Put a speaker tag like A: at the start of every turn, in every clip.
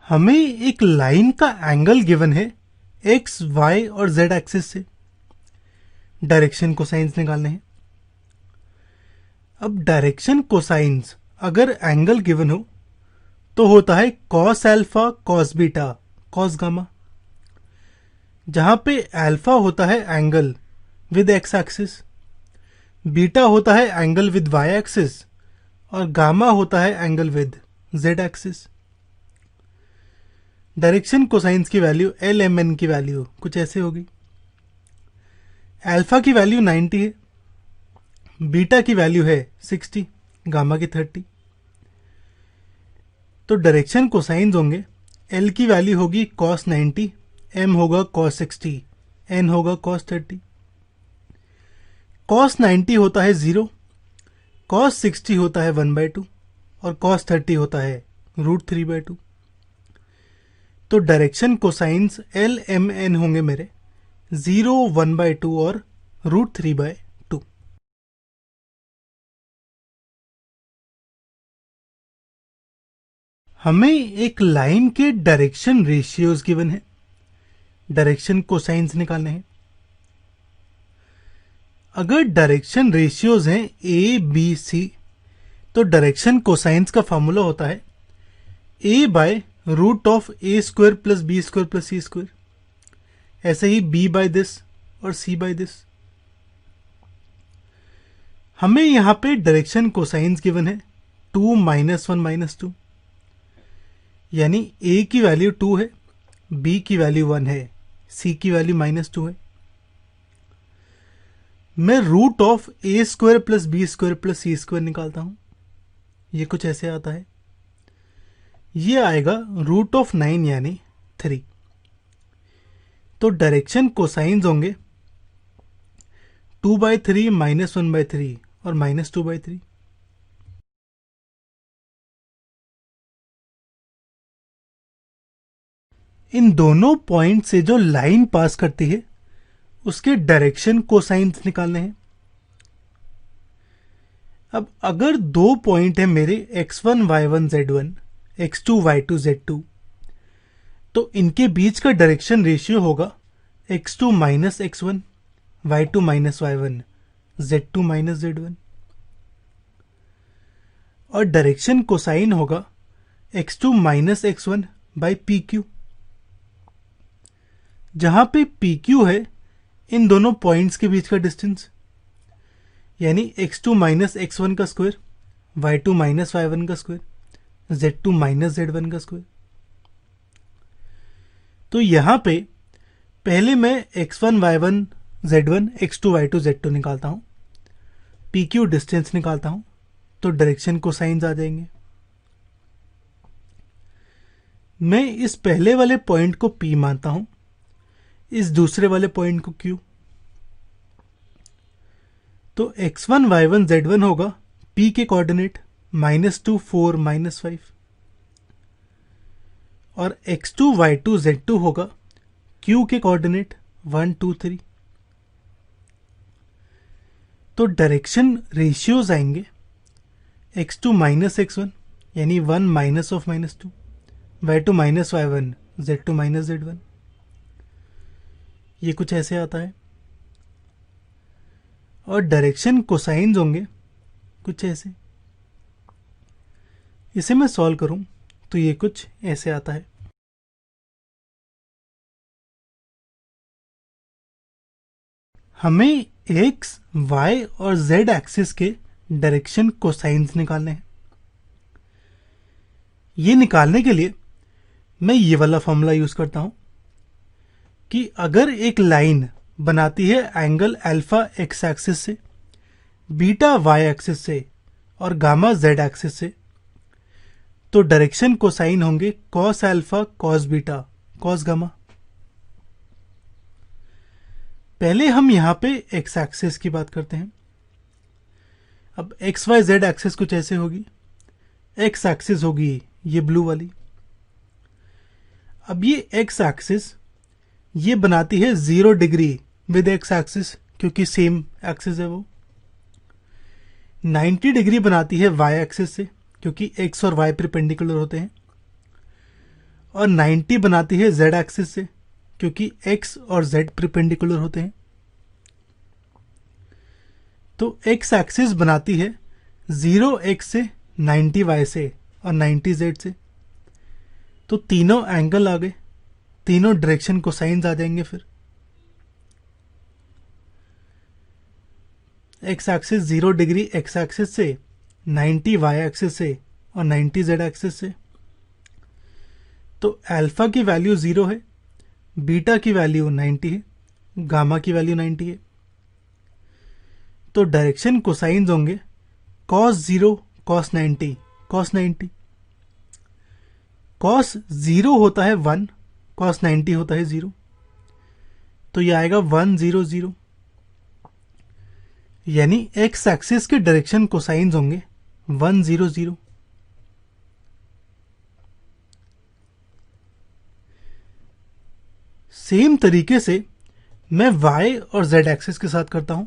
A: हमें एक लाइन का एंगल गिवन है एक्स वाई और जेड एक्सिस से। डायरेक्शन कोसाइंस निकालने हैं। अब डायरेक्शन कोसाइंस अगर एंगल गिवन हो तो होता है cos alpha cos beta cos gamma, जहां पे अल्फा होता है angle with x axis, beta होता है एंगल विद वाई एक्सिस और गामा होता है angle with Z axis. Direction cosines की वैल्यू एल एम एन की वैल्यू कुछ ऐसे होगी। अल्फा की वैल्यू 90 है, बीटा की वैल्यू है 60, गामा की 30। तो डायरेक्शन कोसाइंस होंगे एल की वैल्यू होगी cos 90, एम होगा cos 60, एन होगा cos 30। cos 90 होता है 0, cos 60 होता है 1/2 और cos 30 होता है √3/2। तो direction cosines L M N होंगे मेरे 0, 1/2 और √3/2। हमें एक लाइन के डायरेक्शन रेशियोज गिवन है, डायरेक्शन कोसाइंस निकालने हैं। अगर डायरेक्शन रेशियोज हैं ए बी सी तो डायरेक्शन कोसाइंस का फॉर्मूला होता है a/√A² + B² + C²। ऐसे ही b बाय दिस और c बाय दिस। हमें यहां पे डायरेक्शन कोसाइंस गिवन है 2 - 1 - 2, यानी a की वैल्यू 2 है, b की वैल्यू 1 है, c की वैल्यू -2 है। मैं √A² + B² + C² निकालता हूं। ये कुछ ऐसे आता है। ये आएगा √9 यानी 3। तो डायरेक्शन कोसाइंस होंगे 2/3 - 1/3 और -2/3। इन दोनों पॉइंट से जो लाइन पास करती है उसके डायरेक्शन कोसाइंस निकालने हैं। अब अगर दो पॉइंट है मेरे x1 y1 z1, x2 y2 z2, तो इनके बीच का डायरेक्शन रेशियो होगा x2 - x1, y2 - y1, z2 - z1। और डायरेक्शन कोसाइन होगा x2 - x1 बाई PQ, जहां पे PQ है इन दोनों पॉइंट्स के बीच का डिस्टेंस, यानी x2 - x1 का स्क्वायर, y2 - y1 का स्क्वायर, z2 - z1 का स्क्वायर। तो यहां पे पहले मैं x1 y1 z1, x2 y2 z2 निकालता हूं, PQ डिस्टेंस निकालता हूं, तो डायरेक्शन कोसाइंस आ जाएंगे। मैं इस पहले वाले पॉइंट को P मानता हूं, इस दूसरे वाले पॉइंट को Q। तो x1 y1 z1 होगा P के कोऑर्डिनेट -2 4 -5 और x2 y2 z2 होगा Q के कोऑर्डिनेट 1 2 3। तो डायरेक्शन रेशियोज आएंगे x2 - x1 यानी 1 -2, y2 - y1, z2 - z1। ये कुछ ऐसे आता है। और डायरेक्शन कोसाइंस होंगे कुछ ऐसे। इसे मैं सॉल्व करूं तो ये कुछ ऐसे आता है। हमें x, y और z एक्सिस के डायरेक्शन कोसाइंस निकालने हैं। ये निकालने के लिए मैं ये वाला फॉर्मूला यूज करता हूं कि अगर एक लाइन बनाती है एंगल अल्फा एक्स एक्सिस से, बीटा वाई एक्सिस से और गामा जेड एक्सिस से, तो डायरेक्शन कोसाइन होंगे cos alpha cos beta cos gamma. पहले हम यहां पे एक्स एक्सिस की बात करते हैं। अब एक्स वाई जेड एक्सिस कुछ ऐसे होगी। एक्स एक्सिस होगी ये ब्लू वाली। अब ये एक्स एक्सिस ये बनाती है 0 डिग्री विद एक्स एक्सिस, क्योंकि सेम एक्सिस है वो। 90 डिग्री बनाती है वाई एक्सिस से, क्योंकि एक्स और वाई परपेंडिकुलर होते हैं। और 90 बनाती है z एक्सिस से, क्योंकि x और z परपेंडिकुलर होते हैं। तो x एक्सिस बनाती है 0x से 90y से और 90z से। तो तीनों एंगल आ गए, तीनों डायरेक्शन कोसाइंस आ जाएंगे। फिर x axis 0 degree x axis से, 90 y एक्सिस से और 90 z एक्सिस से। तो अल्फा की वैल्यू 0 है, बीटा की वैल्यू 90 है, गामा की वैल्यू 90 है। तो डायरेक्शन कोसाइंस होंगे cos 0 cos 90 cos 90। cos 0 होता है 1, cos 90 होता है 0। तो ये आएगा 1 0 0, यानी x एक्सिस के डायरेक्शन कोसाइंस होंगे 1 0 0। सेम तरीके से मैं y और z एक्सिस के साथ करता हूं।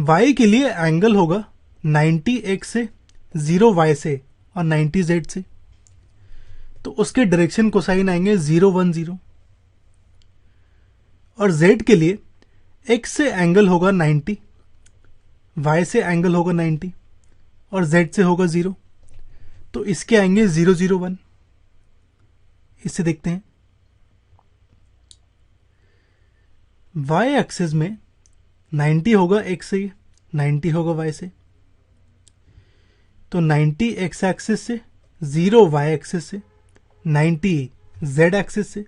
A: y के लिए एंगल होगा 90x से, 0y से और 90z से। तो उसके डायरेक्शन कोसाइन आएंगे 0 1 0। और z के लिए x से एंगल होगा 90, y से एंगल होगा 90 और z से होगा 0। तो इसके आएंगे 0 0 1। इससे देखते हैं y एक्सिस में 90 होगा x से, 90 होगा y से। तो 90 x एक्सिस से, 0 y एक्सिस से, 90 z एक्सिस से।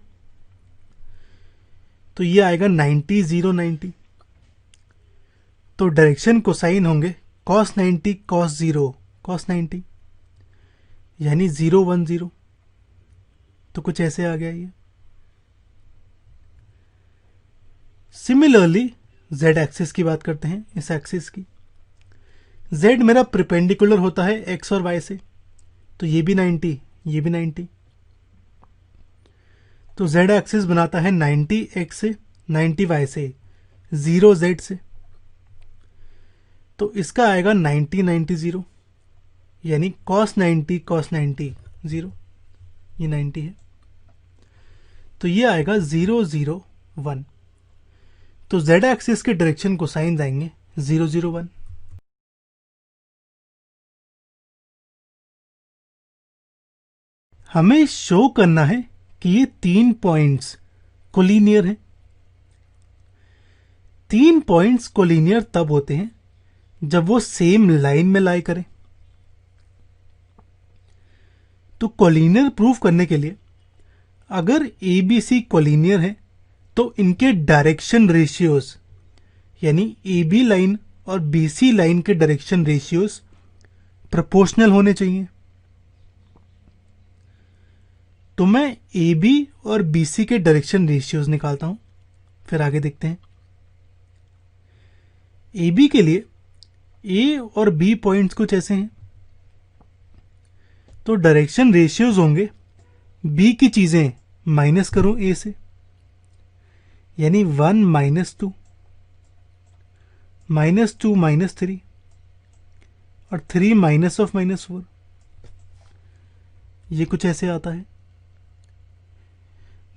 A: तो ये आएगा 90 0 90। तो डायरेक्शन कोसाइन होंगे cos 90 cos 0 cos 90, यानी 0 1 0। तो कुछ ऐसे आ गया ये। सिमिलरली z एक्सिस की बात करते हैं, इस एक्सिस की। z मेरा परपेंडिकुलर होता है x और y से, तो ये भी 90, ये भी 90। तो z एक्सिस बनाता है 90 x से, 90 y से, 0 z से। तो इसका आएगा 90 90 0, यानी cos 90 cos 90 0। ये 90 है, तो ये आएगा 0 0 1। तो z एक्सिस के डायरेक्शन को साइन आएंगे 0 0 1। हमें शो करना है कि ये 3 पॉइंट्स कोलिनियर हैं। 3 पॉइंट्स कोलिनियर तब होते हैं जब वो सेम लाइन में लाई करें। तो कोलिनियर प्रूफ करने के लिए अगर ए बी सी कोलिनियर है तो इनके डायरेक्शन रेशियोज, यानी ए बी लाइन और बी सी लाइन के डायरेक्शन रेशियोज प्रोपोर्शनल होने चाहिए। तो मैं ए बी और बी सी के डायरेक्शन रेशियोज निकालता हूं, फिर आगे देखते हैं। ए बी के लिए ए और बी पॉइंट्स कुछ ऐसे हैं। तो डायरेक्शन रेशियोज होंगे बी की चीजें माइनस करूं ए से, यानी 1 -2 -2 -3 और 3 -4। ये कुछ ऐसे आता है।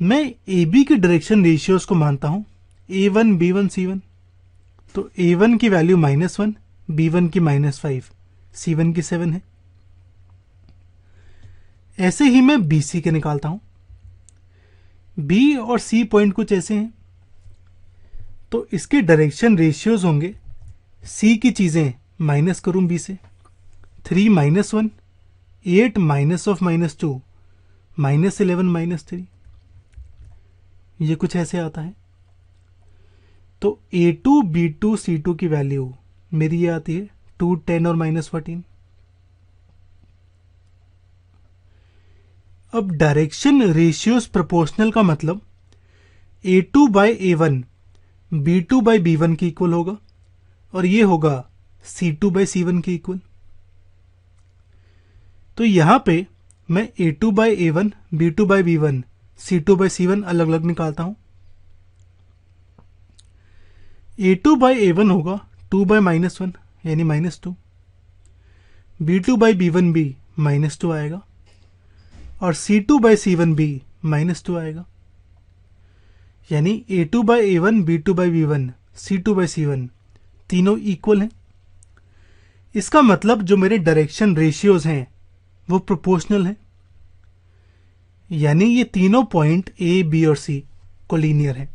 A: मैं ए बी के डायरेक्शन रेशियोज को मानता हूं A1 B1 C1। तो A1 की वैल्यू -1, B1 की -5, C1 की 7 है। ऐसे ही मैं बी सी के निकालता हूं। बी और सी पॉइंट कुछ ऐसे हैं। तो इसके डायरेक्शन रेशियोज होंगे सी की चीजें माइनस करूं बी से, 3 -1, 8 -2, -11 -3। ये कुछ ऐसे आता है। तो A2 B2 C2 की वैल्यू मेरी ये आती है 2 10 और -14। अब डायरेक्शन रेशियोज प्रोपोर्शनल का मतलब A2 bye A1 B2 bye B1 के इक्वल होगा और ये होगा C2 बाय C1 के इक्वल। तो यहां पे मैं A2 bye A1 B2 bye B1 C2 bye C1 अलग अलग निकालता हूं। A2 बाय A1 होगा 2 बाय -1 यानी -2। B2 बाय B1 भी -2 आएगा और C2/C1 भी -2 आएगा। यानी A2/A1, B2/B1, C2/C1 तीनों इक्वल हैं। इसका मतलब जो मेरे डायरेक्शन रेशियोज हैं वो प्रोपोर्शनल हैं, यानी ये तीनों पॉइंट A, B और C कोलिनियर हैं।